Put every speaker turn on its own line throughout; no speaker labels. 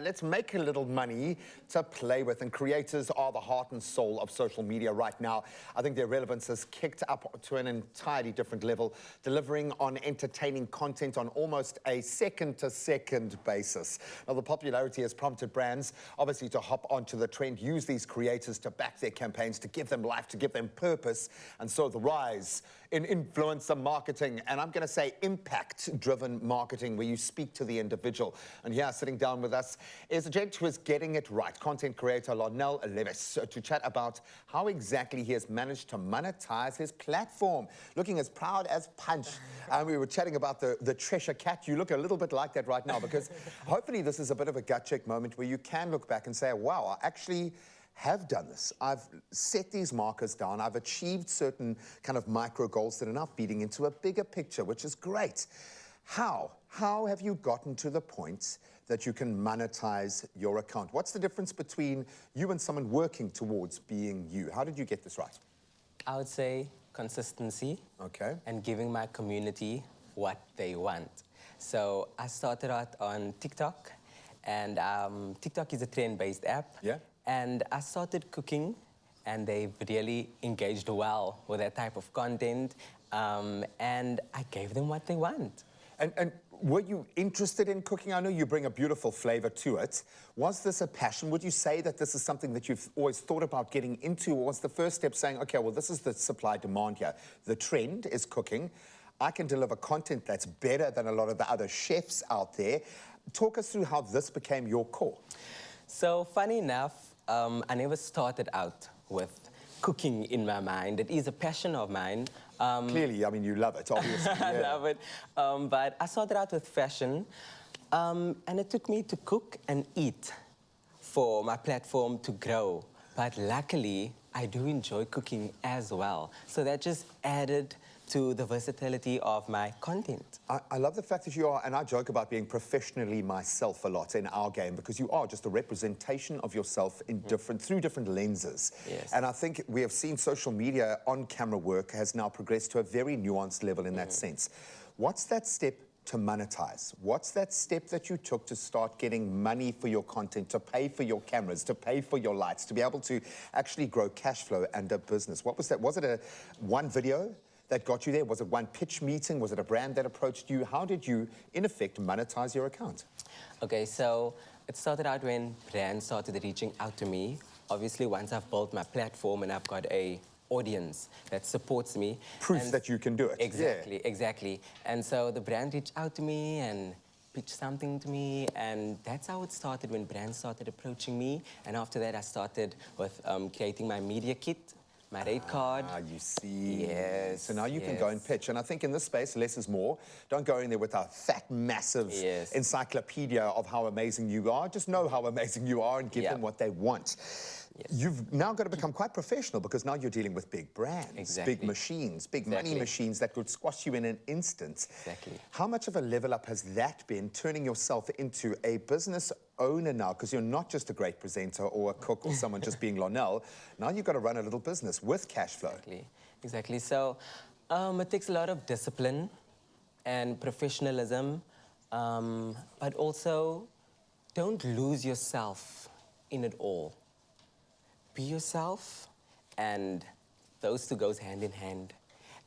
let's make a little money to play with. And creators are the heart and soul of social media right now. I think their relevance has kicked up to an entirely different level, delivering on entertaining content on almost a second-to-second basis. Now, the popularity has prompted brands, obviously, to hop onto the trend, use these creators to back their campaigns, to give them life, to give them purpose. And so the rise in influencer marketing, and I'm going to say impact-driven marketing, where you speak to the individual. And here, sitting down with us, is a gent who is getting it right, content creator Larnelle Lewies, to chat about how exactly he has managed to monetize his platform. Looking as proud as punch. And we were chatting about the treasure cat. You look a little bit like that right now, because hopefully this is a bit of a gut check moment where you can look back and say, wow, I actually have done this. I've set these markers down. I've achieved certain kind of micro goals that are now feeding into a bigger picture, which is great. How have you gotten to the point that you can monetize your account? What's the difference between you and someone working towards being you? How did you get this right?
I would say consistency.
Okay.
And giving my community what they want. So I started out on TikTok, and TikTok is a trend-based app.
Yeah.
And I started cooking, and they've really engaged well with that type of content, and I gave them what they want.
And were you interested in cooking? I know you bring a beautiful flavor to it. Was this a passion? Would you say that this is something that you've always thought about getting into, or was the first step saying, okay, well, this is the supply demand here. The trend is cooking. I can deliver content that's better than a lot of the other chefs out there. Talk us through how this became your core.
So funny enough, I never started out with cooking in my mind. It is a passion of mine.
Clearly, I mean, you love it, obviously.
I love it. But I started out with fashion, and it took me to cook and eat for my platform to grow. But luckily, I do enjoy cooking as well. So that just added to the versatility of my content.
I love the fact that you are, and I joke about being professionally myself a lot in our game, because you are just a representation of yourself in through different lenses.
Yes.
And I think we have seen social media on-camera work has now progressed to a very nuanced level in that sense. What's that step to monetize? What's that step that you took to start getting money for your content, to pay for your cameras, to pay for your lights, to be able to actually grow cash flow and a business? What was that? Was it one video that got you there? Was it one pitch meeting? Was it a brand that approached you? How did you, in effect, monetize your account?
Okay, so it started out when brands started reaching out to me. Obviously, once I've built my platform and I've got a audience that supports me.
Proof that you can do it.
Exactly, exactly. And so the brand reached out to me and pitched something to me, and that's how it started, when brands started approaching me. And after that, I started with creating my media kit, my rate card.
Ah, you see.
Yes.
So now you can go and pitch. And I think in this space, less is more. Don't go in there with a fat, massive encyclopedia of how amazing you are. Just know how amazing you are and give them what they want. Yes. You've now got to become quite professional, because now you're dealing with big brands, big machines, big money machines that could squash you in an instant.
Exactly.
How much of a level up has that been, turning yourself into a business owner now? Because you're not just a great presenter or a cook or someone just being Larnelle. Now you've got to run a little business with cash flow.
Exactly. So it takes a lot of discipline and professionalism, but also don't lose yourself in it all. Be yourself, and those two goes hand in hand.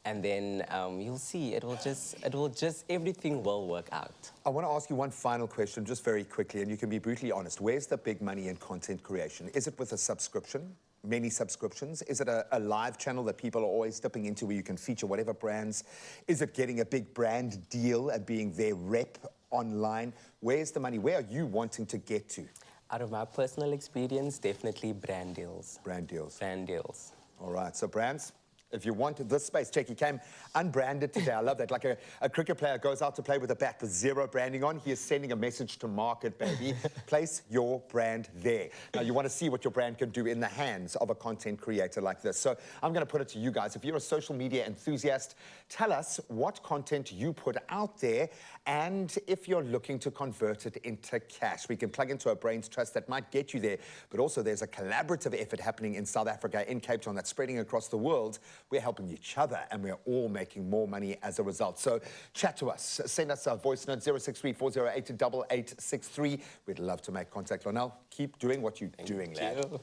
And then you'll see, everything will work out.
I want to ask you one final question, just very quickly, and you can be brutally honest. Where's the big money in content creation? Is it with a subscription? Many subscriptions? Is it a live channel that people are always dipping into, where you can feature whatever brands? Is it getting a big brand deal and being their rep online? Where's the money? Where are you wanting to get to?
Out of my personal experience, definitely brand deals.
Brand deals.
Brand deals.
All right, so brands, if you want this space, check, he came unbranded today. I love that. Like a cricket player goes out to play with a bat with zero branding on. He is sending a message to market, baby. Place your brand there. Now, you want to see what your brand can do in the hands of a content creator like this. So I'm going to put it to you guys. If you're a social media enthusiast, tell us what content you put out there, and if you're looking to convert it into cash. We can plug into a brains trust that might get you there, but also there's a collaborative effort happening in South Africa, in Cape Town, that's spreading across the world, we're helping each other, and we're all making more money as a result. So chat to us. Send us a voice note, 063-408-8863. We'd love to make contact. Larnelle, keep doing what you're doing, lad.
You.